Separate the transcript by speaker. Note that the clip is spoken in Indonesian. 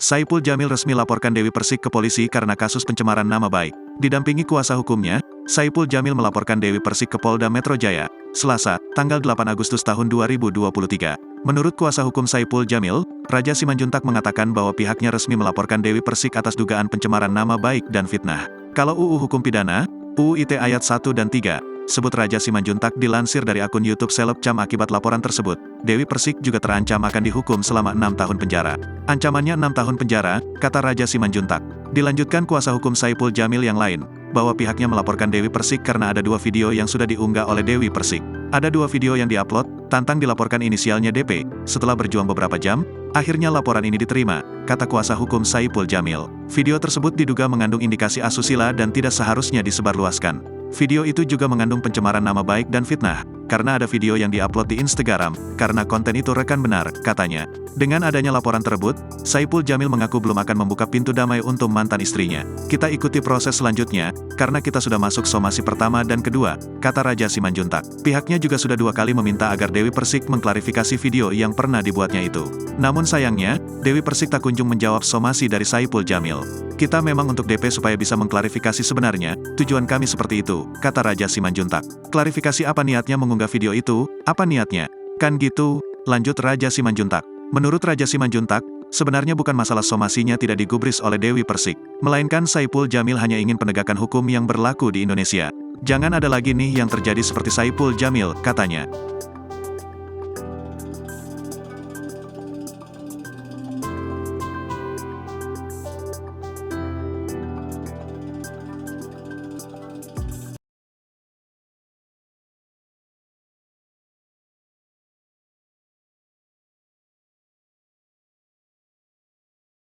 Speaker 1: Saipul Jamil resmi laporkan Dewi Persik ke polisi karena kasus pencemaran nama baik. Didampingi kuasa hukumnya, Saipul Jamil melaporkan Dewi Persik ke Polda Metro Jaya, Selasa, tanggal 8 Agustus tahun 2023. Menurut kuasa hukum Saipul Jamil, Raja Simanjuntak mengatakan bahwa pihaknya resmi melaporkan Dewi Persik atas dugaan pencemaran nama baik dan fitnah. Kalau UU Hukum Pidana, UU ITE ayat 1 dan 3, sebut Raja Simanjuntak dilansir dari akun YouTube Selebcam akibat laporan tersebut, Dewi Persik juga terancam akan dihukum selama 6 tahun penjara. Ancamannya 6 tahun penjara, kata Raja Simanjuntak. Dilanjutkan kuasa hukum Saipul Jamil yang lain, bahwa pihaknya melaporkan Dewi Persik karena ada 2 video yang sudah diunggah oleh Dewi Persik. Ada 2 video yang diupload, tantang dilaporkan inisialnya DP. Setelah berjuang beberapa jam, akhirnya laporan ini diterima, kata kuasa hukum Saipul Jamil. Video tersebut diduga mengandung indikasi asusila dan tidak seharusnya disebarluaskan. Video itu juga mengandung pencemaran nama baik dan fitnah, karena ada video yang diupload di Instagram, karena konten itu rekan benar, katanya. Dengan adanya laporan tersebut, Saipul Jamil mengaku belum akan membuka pintu damai untuk mantan istrinya. Kita ikuti proses selanjutnya, karena kita sudah masuk somasi pertama dan kedua, kata Raja Simanjuntak. Pihaknya juga sudah 2 kali meminta agar Dewi Persik mengklarifikasi video yang pernah dibuatnya itu. Namun sayangnya, Dewi Persik tak kunjung menjawab somasi dari Saipul Jamil. Kita memang untuk DP supaya bisa mengklarifikasi sebenarnya, tujuan kami seperti itu, kata Raja Simanjuntak. Klarifikasi apa niatnya mengunggah video itu, apa niatnya? Kan gitu, lanjut Raja Simanjuntak. Menurut Raja Simanjuntak, sebenarnya bukan masalah somasinya tidak digubris oleh Dewi Persik, melainkan Saipul Jamil hanya ingin penegakan hukum yang berlaku di Indonesia. Jangan ada lagi nih yang terjadi seperti Saipul Jamil, katanya.